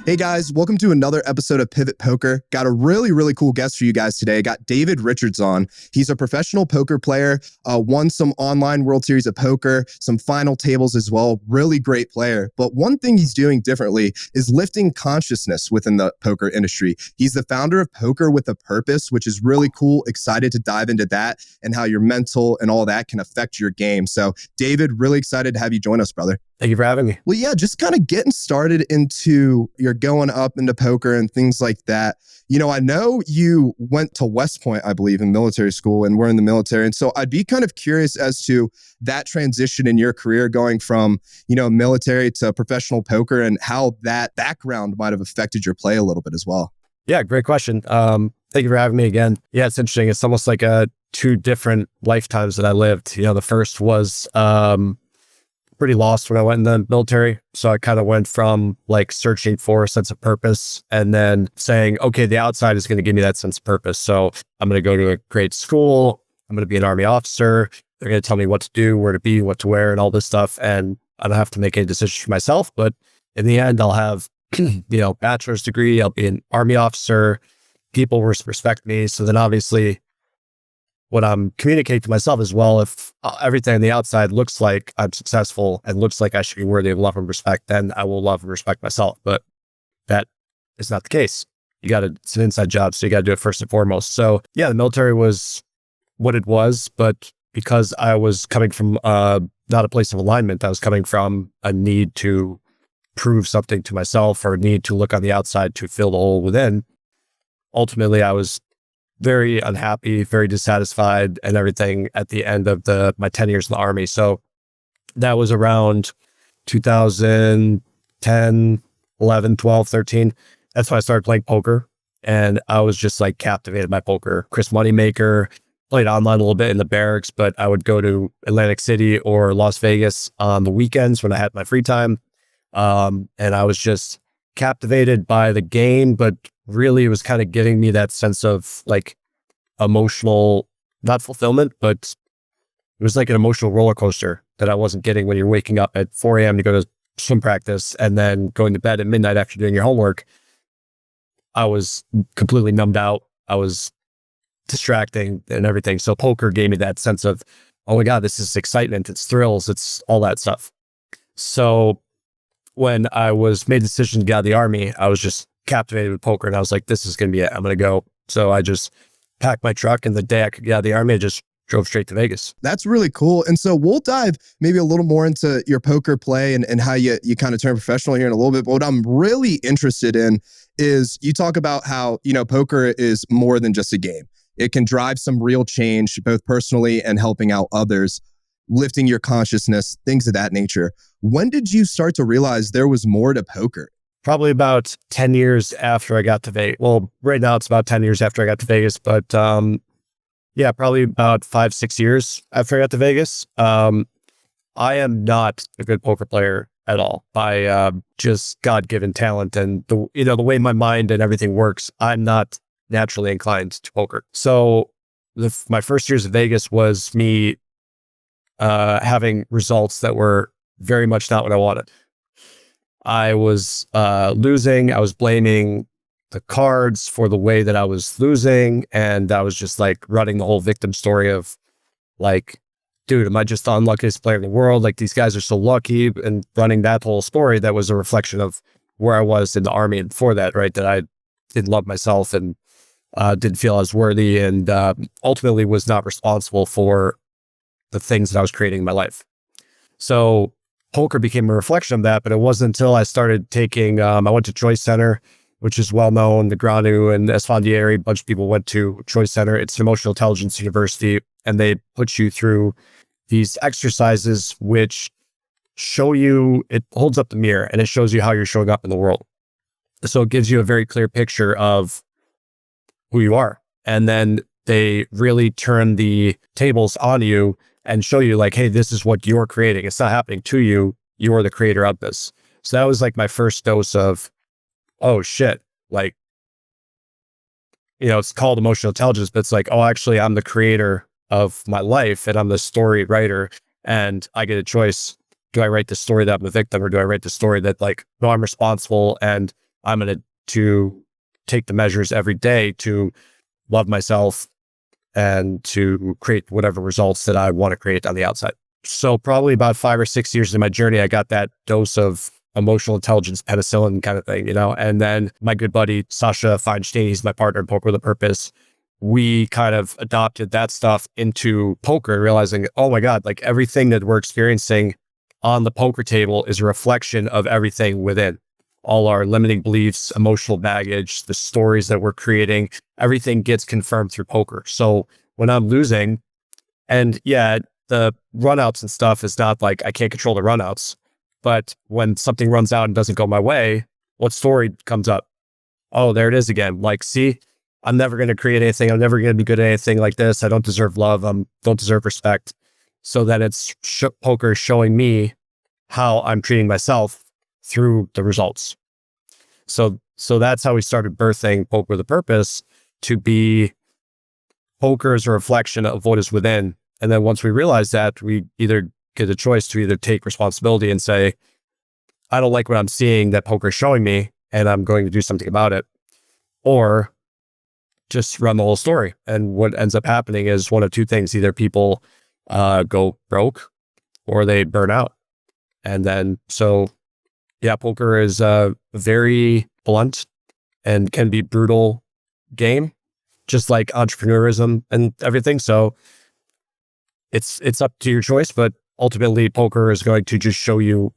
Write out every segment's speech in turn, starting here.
Hey guys, welcome to another episode of Pivit Poker. Got a really cool guest for you guys today. Got David Richardson on. He's a professional poker player, won some online World Series of Poker, some final tables as well. Really great player. But one thing he's doing differently is lifting consciousness within the poker industry. He's the founder of Poker with a Purpose, which is really cool. Excited to dive into that and how your mental and all that can affect your game. So David, really excited to have you join us, brother. Thank you for having me. Well, yeah, just kind of getting started into your going up into poker and things like that. You know, I know you went to West Point, I believe, in military school, and we're in the military. And so I'd be kind of curious as to that transition in your career going from, you know, military to professional poker and how that background might have affected your play a little bit as well. Yeah, great question. Thank you for having me again. Yeah, it's interesting. It's almost like two different lifetimes that I lived. You know, the first was pretty lost when I went in the military. So I kind of went from like searching for a sense of purpose and then saying, okay, the outside is going to give me that sense of purpose. So I'm going to go to a great school. I'm going to be an Army officer. They're going to tell me what to do, where to be, what to wear, and all this stuff. And I don't have to make any decisions for myself. But in the end, I'll have, bachelor's degree. I'll be an Army officer. People respect me. So then obviously what I'm communicating to myself as well, if everything on the outside looks like I'm successful and looks like I should be worthy of love and respect, then I will love and respect myself. But that is not the case. It's an inside job, so you got to do it first and foremost. So yeah, the military was what it was, but because I was coming from not a place of alignment, I was coming from a need to prove something to myself or a need to look on the outside to fill the hole within. Ultimately, I was very unhappy, very dissatisfied and everything at the end of my 10 years in the Army. So that was around 2010, 11, 12, 13. That's when I started playing poker. And I was just like captivated by poker. Chris Moneymaker, played online a little bit in the barracks, but I would go to Atlantic City or Las Vegas on the weekends when I had my free time. And I was just captivated by the game, but really it was kind of giving me that sense of like emotional, not fulfillment, but it was like an emotional roller coaster that I wasn't getting when you're waking up at 4 a.m. to go to swim practice and then going to bed at midnight after doing your homework. I was completely numbed out. I was distracting and everything. So poker gave me that sense of, oh my God, this is excitement. It's thrills. It's all that stuff. So when I made the decision to get out of the Army, I was just captivated with poker and I was like, this is going to be it. I'm going to go. So I just packed my truck and the day I could get out of the Army, I just drove straight to Vegas. That's really cool. And so we'll dive maybe a little more into your poker play and how you kind of turn professional here in a little bit. But what I'm really interested in is you talk about how, poker is more than just a game. It can drive some real change, both personally and helping out others, lifting your consciousness, things of that nature. When did you start to realize there was more to poker? Probably about 10 years after I got to Vegas. Well, right now it's about 10 years after I got to Vegas, but probably about 5-6 years after I got to Vegas. I am not a good poker player at all by just God-given talent and the way my mind and everything works. I'm not naturally inclined to poker. So my first years of Vegas was me having results that were very much not what I wanted. I was losing. I was blaming the cards for the way that I was losing. And I was just like running the whole victim story of like, dude, am I just the unluckiest player in the world? Like these guys are so lucky, and running that whole story that was a reflection of where I was in the Army and before that, right? That I didn't love myself and didn't feel I was worthy and ultimately was not responsible for the things that I was creating in my life. So poker became a reflection of that, but it wasn't until I started taking, I went to Choice Center, which is well known, the Granu and Esfandieri, a bunch of people went to Choice Center. It's an emotional intelligence university, and they put you through these exercises which show you, it holds up the mirror and it shows you how you're showing up in the world. So it gives you a very clear picture of who you are. And then they really turn the tables on you and show you like, hey, this is what you're creating. It's not happening to you. You are the creator of this. So that was like my first dose of, oh shit, like, it's called emotional intelligence, but it's like, oh, actually I'm the creator of my life and I'm the story writer and I get a choice. Do I write the story that I'm the victim, or do I write the story that like, no, I'm responsible and I'm going to take the measures every day to love myself and to create whatever results that I want to create on the outside. So probably about 5 or 6 years in my journey, I got that dose of emotional intelligence, penicillin kind of thing, and then my good buddy, Sasha Feinstein, he's my partner in Poker with a Purpose. We kind of adopted that stuff into poker, realizing, oh my God, like everything that we're experiencing on the poker table is a reflection of everything within. All our limiting beliefs, emotional baggage, the stories that we're creating, everything gets confirmed through poker. So when I'm losing, and yeah, the runouts and stuff is not like I can't control the runouts, but when something runs out and doesn't go my way, what story comes up? Oh, there it is again. Like, see, I'm never going to create anything. I'm never going to be good at anything like this. I don't deserve love. I don't deserve respect. So then it's poker showing me how I'm treating myself through the results. So that's how we started birthing Poker with a Purpose, to be poker as a reflection of what is within. And then once we realize that, we either get a choice to either take responsibility and say, I don't like what I'm seeing that poker is showing me, and I'm going to do something about it, or just run the whole story. And what ends up happening is one of two things: either people go broke or they burn out. And then, so yeah, poker is a very blunt and can be brutal game, just like entrepreneurism and everything. So it's up to your choice, but ultimately poker is going to just show you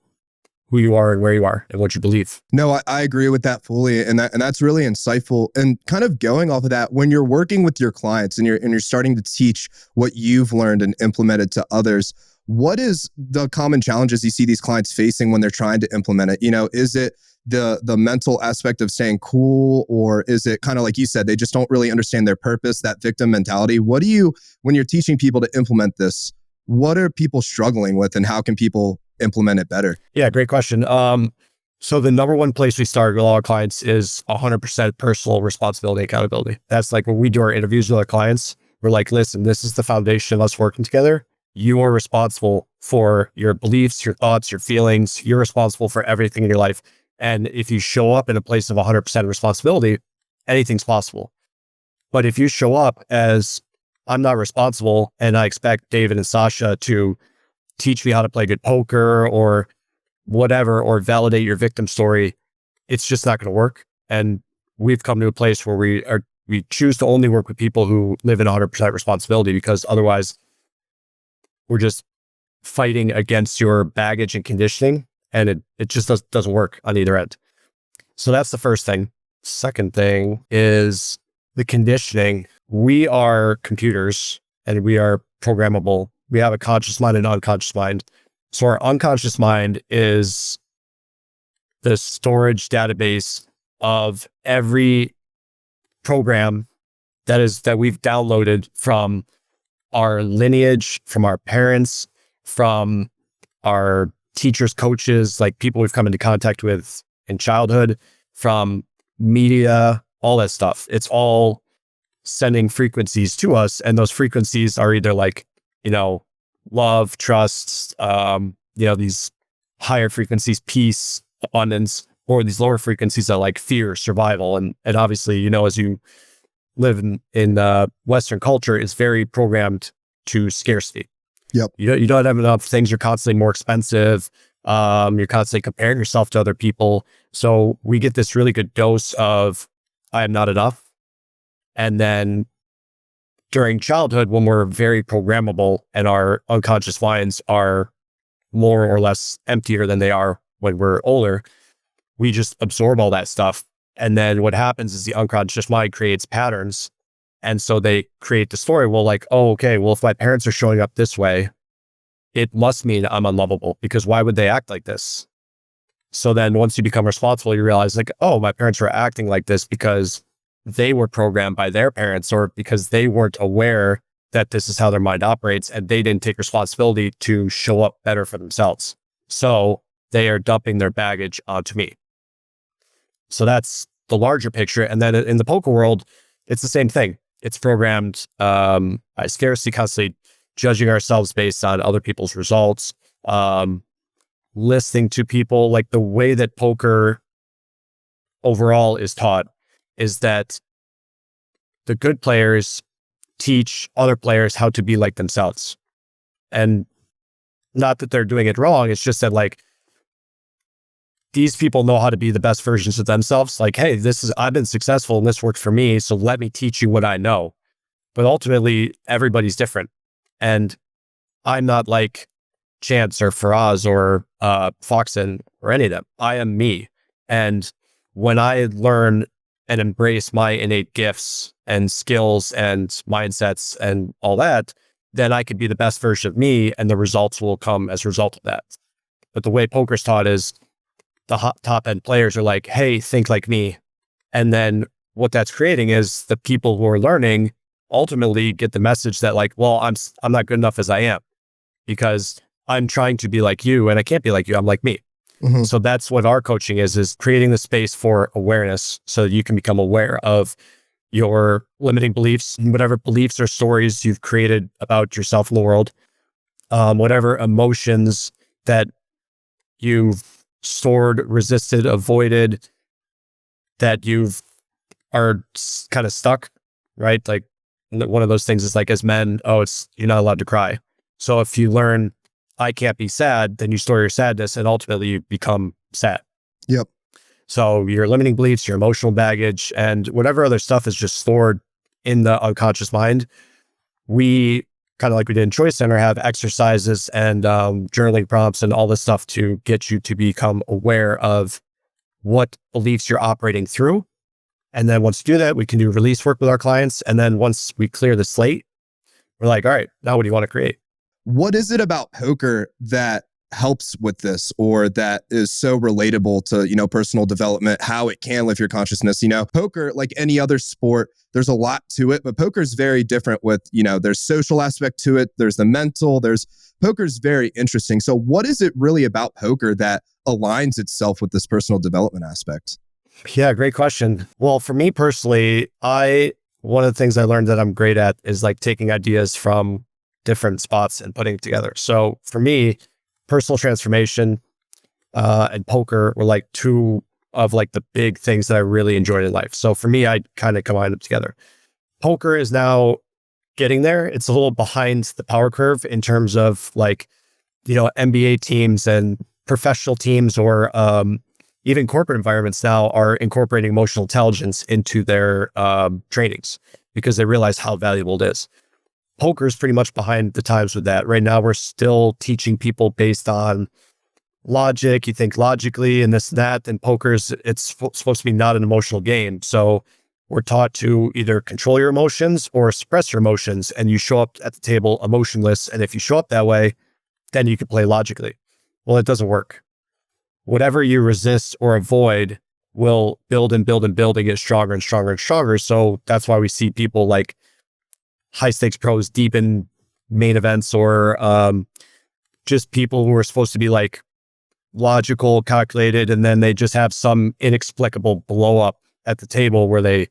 who you are and where you are and what you believe. No, I agree with that fully. And that's really insightful. And kind of going off of that, when you're working with your clients and you're starting to teach what you've learned and implemented to others, what is the common challenges you see these clients facing when they're trying to implement it? Is it the mental aspect of staying cool, or is it kind of like you said, they just don't really understand their purpose, that victim mentality? When you're teaching people to implement this, what are people struggling with, and how can people implement it better? Yeah, great question. So the number one place we start with all our clients is 100% personal responsibility, accountability. That's like when we do our interviews with our clients, we're like, listen, this is the foundation of us working together. You are responsible for your beliefs, your thoughts, your feelings. You're responsible for everything in your life. And if you show up in a place of 100% responsibility, anything's possible. But if you show up as, I'm not responsible, and I expect David and Sasha to teach me how to play good poker or whatever, or validate your victim story, it's just not going to work. And we've come to a place where we choose to only work with people who live in 100% responsibility, because otherwise we're just fighting against your baggage and conditioning, and it just doesn't work on either end. So that's the first thing. Second thing is the conditioning. We are computers and we are programmable. We have a conscious mind and unconscious mind. So our unconscious mind is the storage database of every program that we've downloaded from our lineage, from our parents, from our teachers, coaches, like people we've come into contact with in childhood, from media, all that stuff. It's all sending frequencies to us. And those frequencies are either like, love, trust, these higher frequencies, peace, abundance, or these lower frequencies are like fear, survival. And obviously, as you live in Western culture, is very programmed to scarcity. Yep. You don't have enough things. You're constantly more expensive. You're constantly comparing yourself to other people. So we get this really good dose of, I am not enough. And then during childhood, when we're very programmable and our unconscious minds are more or less emptier than they are when we're older, we just absorb all that stuff. And then what happens is the unconscious mind creates patterns. And so they create the story. Well, like, oh, okay, well, if my parents are showing up this way, it must mean I'm unlovable, because why would they act like this? So then once you become responsible, you realize like, oh, my parents were acting like this because they were programmed by their parents, or because they weren't aware that this is how their mind operates, and they didn't take responsibility to show up better for themselves. So they are dumping their baggage onto me. So that's the larger picture. And then in the poker world, it's the same thing. It's programmed by scarcity, constantly judging ourselves based on other people's results, listening to people. Like the way that poker overall is taught is that the good players teach other players how to be like themselves. And not that they're doing it wrong. It's just that like these people know how to be the best versions of themselves. Like, hey, I've been successful and this worked for me. So let me teach you what I know. But ultimately everybody's different. And I'm not like Chance or Faraz or Foxen or any of them. I am me. And when I learn and embrace my innate gifts and skills and mindsets and all that, then I could be the best version of me and the results will come as a result of that. But the way poker's taught is the top end players are like, hey, think like me. And then what that's creating is the people who are learning ultimately get the message that like, well, I'm not good enough as I am because I'm trying to be like you and I can't be like you. I'm like me. Mm-hmm. So that's what our coaching is creating the space for awareness so you can become aware of your limiting beliefs, whatever beliefs or stories you've created about yourself in the world, whatever emotions that you've stored, resisted, avoided, that are kind of stuck, right? Like one of those things is like as men, you're not allowed to cry. So if you learn I can't be sad, then you store your sadness and ultimately you become sad. Yep. So your limiting beliefs, your emotional baggage, and whatever other stuff is just stored in the unconscious mind. We kind of like we did in Choice Center have exercises and journaling prompts and all this stuff to get you to become aware of what beliefs you're operating through. And then once you do that, we can do release work with our clients. And then once we clear the slate, we're like, all right, now what do you want to create? What is it about poker that helps with this or that is so relatable to, personal development, how it can lift your consciousness? Poker, like any other sport, there's a lot to it, but poker is very different with, there's social aspect to it. There's the mental, poker's very interesting. So what is it really about poker that aligns itself with this personal development aspect? Yeah, great question. Well, for me personally, one of the things I learned that I'm great at is like taking ideas from different spots and putting it together. So for me, personal transformation and poker were like two of like the big things that I really enjoyed in life. So for me, I kind of combined them together. Poker is now getting there. It's a little behind the power curve in terms of like, NBA teams and professional teams or even corporate environments now are incorporating emotional intelligence into their trainings because they realize how valuable it is. Poker is pretty much behind the times with that. Right now, we're still teaching people based on logic. You think logically and this, that, and it's supposed to be not an emotional game. So we're taught to either control your emotions or suppress your emotions. And you show up at the table emotionless. And if you show up that way, then you can play logically. Well, it doesn't work. Whatever you resist or avoid will build and build and build and get stronger and stronger and stronger. So that's why we see people like high stakes pros deep in main events or just people who are supposed to be like logical, calculated, and then they just have some inexplicable blow up at the table where they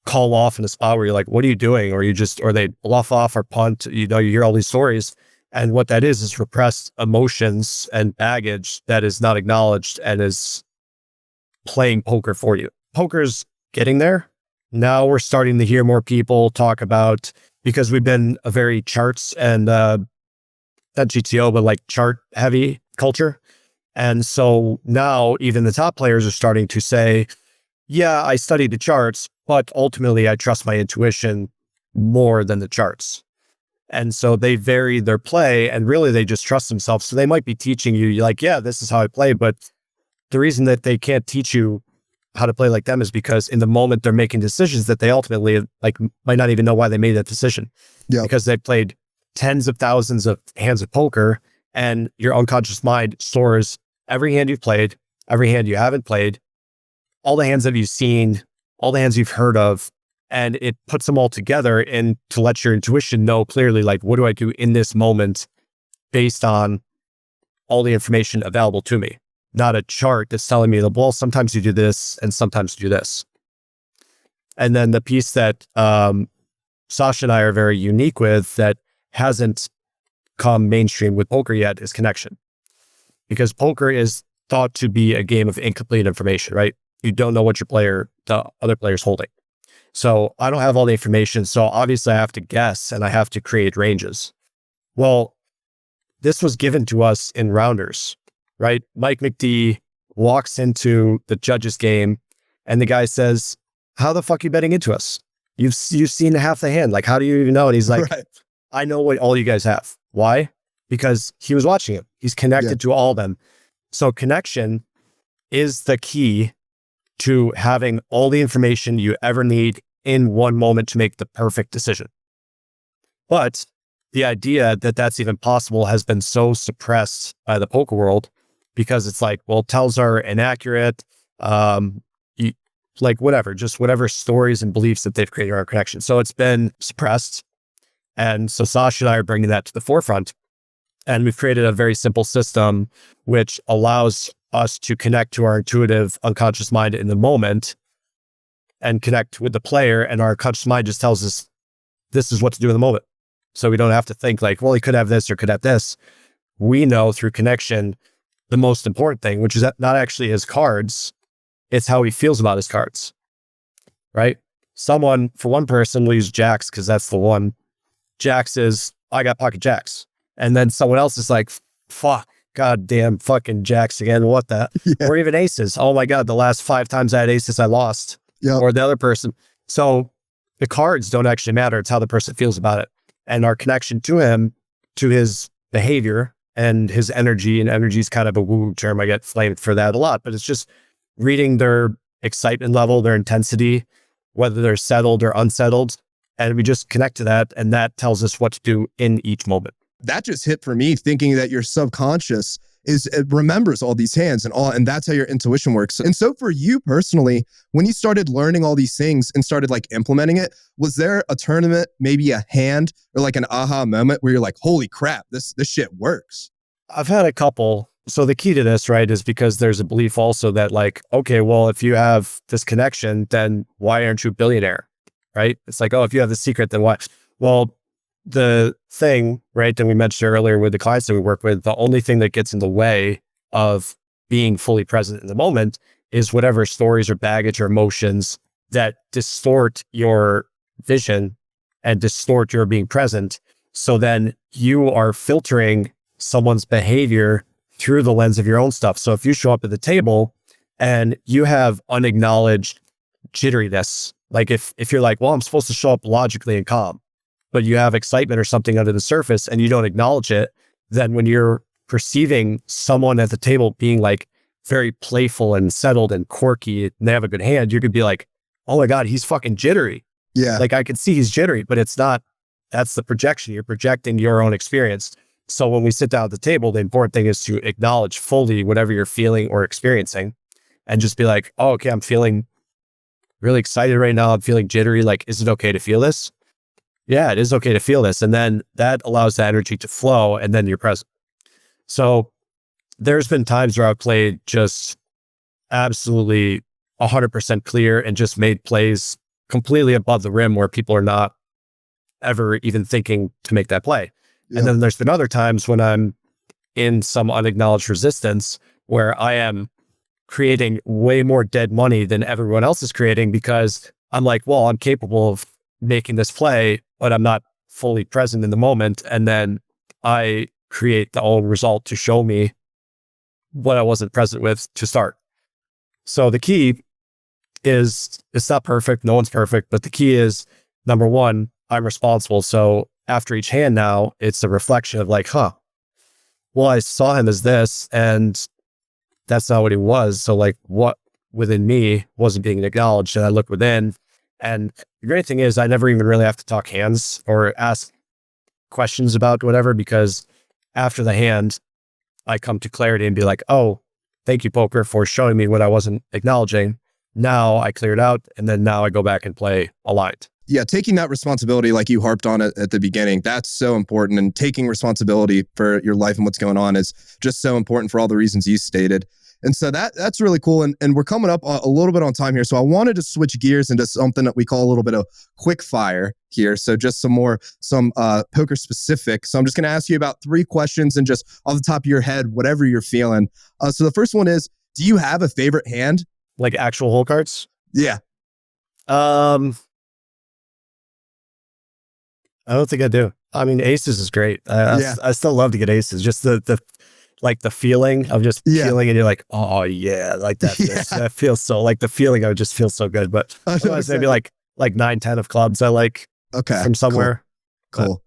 call off in a spot where you're like, what are you doing? Or they bluff off or punt, you hear all these stories. And what that is repressed emotions and baggage that is not acknowledged and is playing poker for you. Poker's getting there. Now we're starting to hear more people talk about, because we've been a very charts and not GTO, but like chart heavy culture. And so now even the top players are starting to say, yeah, I studied the charts, but ultimately I trust my intuition more than the charts. And so they vary their play and really they just trust themselves. So they might be teaching you like, yeah, this is how I play. But the reason that they can't teach you how to play like them is because in the moment they're making decisions that they ultimately like might not even know why they made that decision. Yep. Because they played tens of thousands of hands of poker and your unconscious mind stores every hand you've played, every hand you haven't played, all the hands that you've seen, all the hands you've heard of, and it puts them all together and to let your intuition know clearly, like, what do I do in this moment based on all the information available to me? Not a chart that's telling me, well, sometimes you do this and sometimes you do this. And then the piece that Sasha and I are very unique with that hasn't come mainstream with poker yet is connection. Because poker is thought to be a game of incomplete information, right? you don't know what the other player's holding. So I don't have all the information. So obviously I have to guess and I have to create ranges. Well, this was given to us in rounders, right? Mike McD walks into the judge's game and the guy says, how the fuck are you betting into us? You've seen half the hand. Like, how do you even know? And he's like, right. I know what all you guys have. Why? Because he was watching it. He's connected to all of them. So connection is the key to having all the information you ever need in one moment to make the perfect decision. But the idea that that's even possible has been so suppressed by the poker world because it's like, well, tells are inaccurate. Like whatever stories and beliefs that they've created around connection. So it's been suppressed. And so Sasha and I are bringing that to the forefront. And we've created a very simple system which allows us to connect to our intuitive unconscious mind in the moment and connect with the player. And our unconscious mind just tells us this is what to do in the moment. So we don't have to think like, well, he could have this or could have this. We know through connection, the most important thing, which is not actually his cards, it's how he feels about his cards, right? For one person, will use jacks because that's the one. Jacks is, I got pocket jacks. And then someone else is like, fuck, goddamn fucking jacks again. What the? Yeah. Or even aces. Oh my God, the last 5 times I had aces, I lost. Yep. Or the other person. So the cards don't actually matter. It's how the person feels about it. And our connection to him, to his behavior and his energy, and energy is kind of a woo term. I get flamed for that a lot, but it's just reading their excitement level, their intensity, whether they're settled or unsettled. And we just connect to that. And that tells us what to do in each moment. That just hit for me, thinking that your subconscious remembers all these hands and that's how your intuition works. And so for you personally, when you started learning all these things and started like implementing it, was there a tournament, maybe a hand or like an aha moment where you're like, holy crap, this shit works? I've had a couple. So the key to this, right, is because there's a belief also that like, okay, well, if you have this connection, then why aren't you a billionaire, right? It's like, oh, if you have the secret, then what? Well, the thing, right, that we mentioned earlier with the clients that we work with, the only thing that gets in the way of being fully present in the moment is whatever stories or baggage or emotions that distort your vision and distort your being present. So then you are filtering someone's behavior through the lens of your own stuff. So if you show up at the table and you have unacknowledged jitteriness, like if you're like, well, I'm supposed to show up logically and calm, but you have excitement or something under the surface and you don't acknowledge it, then when you're perceiving someone at the table being like very playful and settled and quirky and they have a good hand, you could be like, oh my God, he's fucking jittery. Yeah. Like I could see he's jittery, but it's not, that's the projection. You're projecting your own experience. So when we sit down at the table, the important thing is to acknowledge fully whatever you're feeling or experiencing and just be like, oh, okay, I'm feeling really excited right now. I'm feeling jittery. Like, is it okay to feel this? Yeah, it is okay to feel this. And then that allows the energy to flow and then you're present. So there's been times where I've played just absolutely 100% clear and just made plays completely above the rim where people are not ever even thinking to make that play. Yeah. And then there's been other times when I'm in some unacknowledged resistance where I am creating way more dead money than everyone else is creating because I'm like, well, I'm capable of making this play, but I'm not fully present in the moment. And then I create the own result to show me what I wasn't present with to start. So the key is, it's not perfect. No one's perfect, but the key is, number one, I'm responsible. So after each hand now, it's a reflection of like, well, I saw him as this and that's not what he was. So like what within me wasn't being acknowledged, and I look within. And the great thing is I never even really have to talk hands or ask questions about whatever, because after the hand, I come to clarity and be like, oh, thank you, poker, for showing me what I wasn't acknowledging. Now I cleared out, and then now I go back and play aligned. Yeah, taking that responsibility, like you harped on it at the beginning, that's so important. And taking responsibility for your life and what's going on is just so important for all the reasons you stated. And so that's really cool. And we're coming up a little bit on time here. So I wanted to switch gears into something that we call a little bit of quick fire here. So just some poker specific. So I'm just going to ask you about 3 questions and just off the top of your head, whatever you're feeling. So the first one is, do you have a favorite hand Like actual hole cards? Yeah. I don't think I do. I mean, aces is great. Yeah. I still love to get aces. Just the like the feeling of just Yeah. peeling and you're like, oh yeah, like that. Yeah. That feels so, like the feeling of it just feels so good. But I know otherwise, maybe exactly. like 9, 10 of clubs I like Okay. from somewhere. Cool.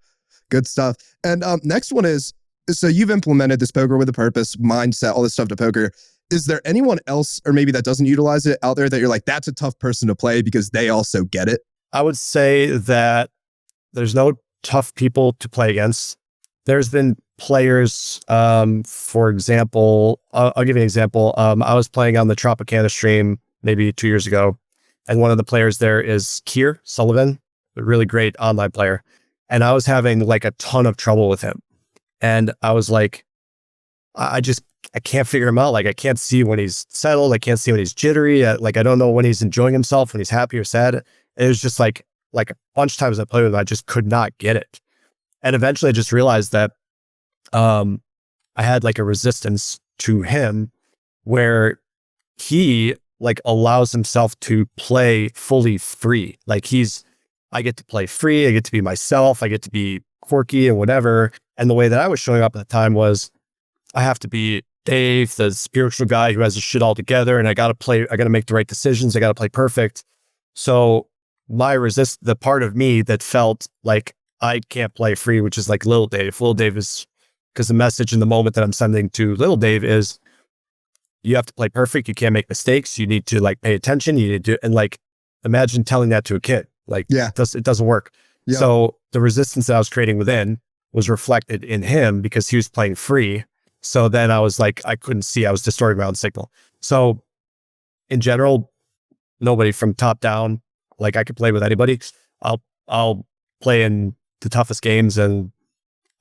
Good stuff. And next one is, so you've implemented this poker with a purpose, mindset, all this stuff to poker. Is there anyone else, or maybe that doesn't utilize it out there, that you're like, that's a tough person to play because they also get it? I would say that there's no tough people to play against. There's been players, for example, I'll give you an example. I was playing on the Tropicana stream maybe 2 years ago, and one of the players there is Keir Sullivan, a really great online player. And I was having like a ton of trouble with him. And I was like, I can't figure him out. Like, I can't see when he's settled. I can't see when he's jittery. I don't know when he's enjoying himself, when he's happy or sad. It was just like a bunch of times I played with him, I just could not get it. And eventually I just realized that I had like a resistance to him where he like allows himself to play fully free. Like I get to play free. I get to be myself. I get to be quirky and whatever. And the way that I was showing up at the time was I have to be Dave, the spiritual guy who has his shit all together. And I got to make the right decisions. I got to play perfect. So the part of me that felt like I can't play free, which is like Little Dave. Little Dave is, because the message in the moment that I'm sending to Little Dave is, you have to play perfect. You can't make mistakes. You need to like pay attention. You need to, and like, imagine telling that to a kid. Like, Yeah. it doesn't work. Yeah. So the resistance that I was creating within was reflected in him because he was playing free. So then I was like, I couldn't see, I was distorting my own signal. So in general, nobody from top down, like I could play with anybody. I'll play in the toughest games and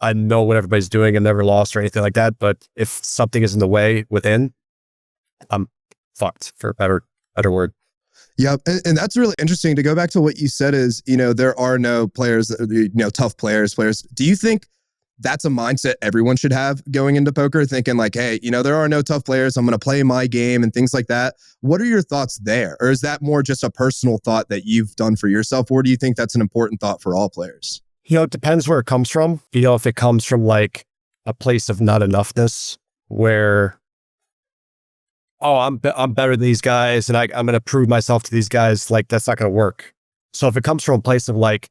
I know what everybody's doing and never lost or anything like that. But if something is in the way within, I'm fucked, for a better word. Yeah. And that's really interesting. To go back to what you said is, there are no players, tough players. Do you think that's a mindset everyone should have going into poker, thinking like, hey, there are no tough players. I'm going to play my game and things like that. What are your thoughts there? Or is that more just a personal thought that you've done for yourself? Or do you think that's an important thought for all players? It depends where it comes from. If it comes from like a place of not enoughness where, oh, I'm better than these guys and I'm going to prove myself to these guys, like that's not going to work. So if it comes from a place of like,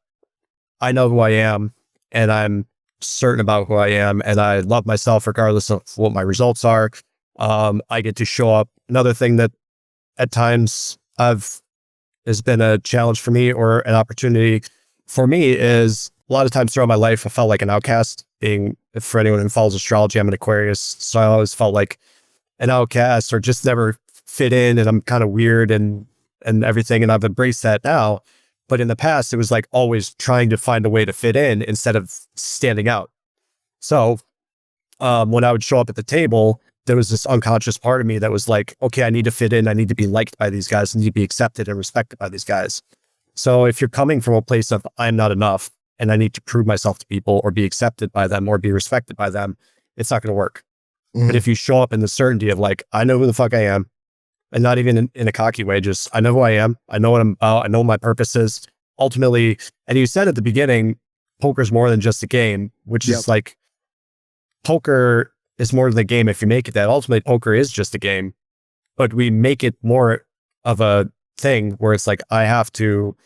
I know who I am and I'm certain about who I am and I love myself regardless of what my results are, I get to show up. Another thing that at times has been a challenge for me or an opportunity for me is a lot of times throughout my life, I felt like an outcast. For anyone who follows astrology, I'm an Aquarius. So I always felt like an outcast or just never fit in and I'm kind of weird and everything. And I've embraced that now. But in the past, it was like always trying to find a way to fit in instead of standing out. So when I would show up at the table, there was this unconscious part of me that was like, okay, I need to fit in. I need to be liked by these guys. I need to be accepted and respected by these guys. So if you're coming from a place of I'm not enough and I need to prove myself to people or be accepted by them or be respected by them, it's not going to work. Mm-hmm. But if you show up in the certainty of like, I know who the fuck I am, and not even in a cocky way, just I know who I am. I know what I'm about. I know what my purpose is. Ultimately, and you said at the beginning, poker's more than just a game, which is like, poker is more than a game if you make it that. Ultimately, poker is just a game, but we make it more of a thing where it's like, I have to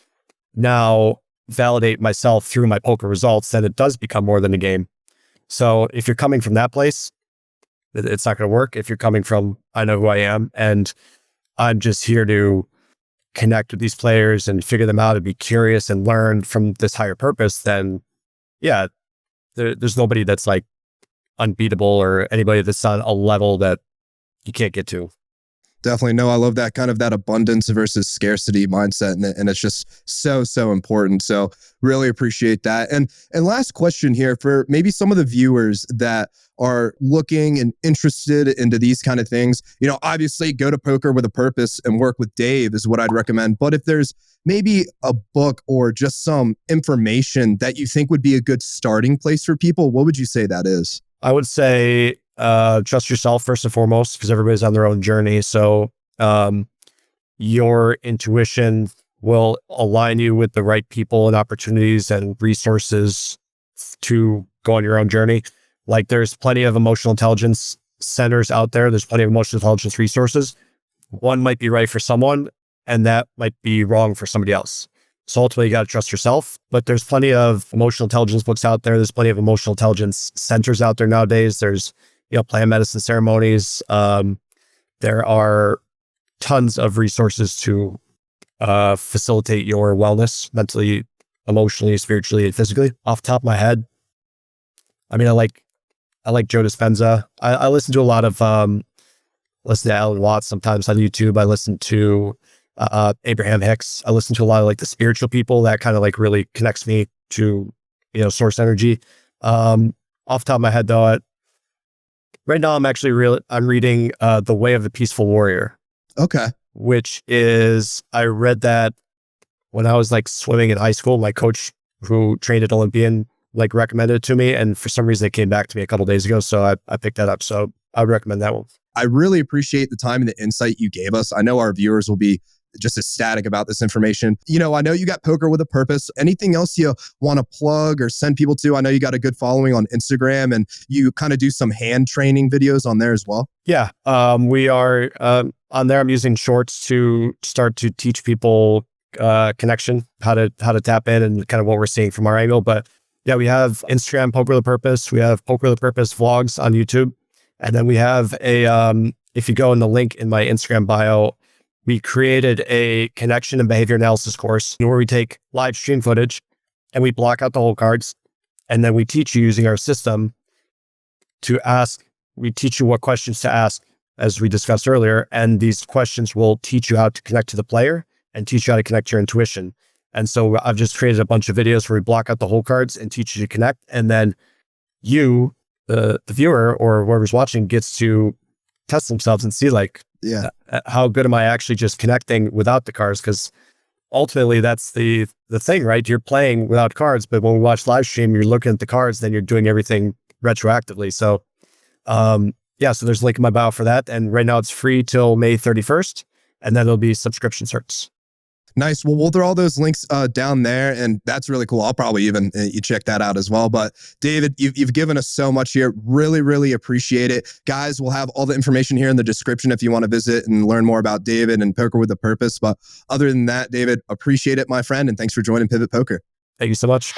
now validate myself through my poker results, then it does become more than a game. So if you're coming from that place, it's not going to work. If you're coming from, I know who I am and I'm just here to connect with these players and figure them out and be curious and learn from this higher purpose, then yeah, there's nobody that's like unbeatable or anybody that's on a level that you can't get to. Definitely. No, I love that kind of that abundance versus scarcity mindset. And it's just so important. So really appreciate that. And last question here for maybe some of the viewers that are looking and interested into these kind of things, obviously go to Poker with a Purpose and work with Dave is what I'd recommend. But if there's maybe a book or just some information that you think would be a good starting place for people, what would you say that is? I would say, trust yourself first and foremost, because everybody's on their own journey. So your intuition will align you with the right people and opportunities and resources to go on your own journey. Like there's plenty of emotional intelligence centers out there. There's plenty of emotional intelligence resources. One might be right for someone and that might be wrong for somebody else. So ultimately you got to trust yourself, but there's plenty of emotional intelligence books out there. There's plenty of emotional intelligence centers out there nowadays. There's, plant medicine ceremonies. There are tons of resources to facilitate your wellness mentally, emotionally, spiritually, and physically. Off the top of my head, I mean, I like Joe Dispenza. I listen to a lot of listen to Alan Watts sometimes on YouTube. I listen to Abraham Hicks. I listen to a lot of like the spiritual people that kind of like really connects me to source energy. Off the top of my head though, right now I'm reading The Way of the Peaceful Warrior. Okay. Which is, I read that when I was like swimming in high school. My coach who trained at Olympian like recommended it to me, and for some reason it came back to me a couple of days ago, so I picked that up. So I would recommend that one. I really appreciate the time and the insight you gave us. I know our viewers will be just ecstatic about this information. I know you got Poker with a Purpose. Anything else you want to plug or send people to? I know you got a good following on Instagram and you kind of do some hand training videos on there as well. Yeah. We are on there. I'm using shorts to start to teach people connection, how to tap in and kind of what we're seeing from our angle. But yeah, we have Instagram Poker with a Purpose. We have Poker with a Purpose vlogs on YouTube. And then we have if you go in the link in my Instagram bio, we created a connection and behavior analysis course where we take live stream footage and we block out the whole cards. And then we teach you using our system we teach you what questions to ask, as we discussed earlier. And these questions will teach you how to connect to the player and teach you how to connect to your intuition. And so I've just created a bunch of videos where we block out the whole cards and teach you to connect. And then you, the viewer or whoever's watching, gets to test themselves and see like, how good am I actually just connecting without the cards? Because ultimately that's the thing, right? You're playing without cards, but when we watch live stream, you're looking at the cards, then you're doing everything retroactively. So, so there's a link in my bio for that. And right now it's free till May 31st, and then there'll be subscription certs. Nice. Well, we'll throw all those links down there, and that's really cool. I'll probably even you check that out as well. But David, you've given us so much here. Really, really appreciate it. Guys, we'll have all the information here in the description if you want to visit and learn more about David and Poker with a Purpose. But other than that, David, appreciate it, my friend, and thanks for joining Pivot Poker. Thank you so much.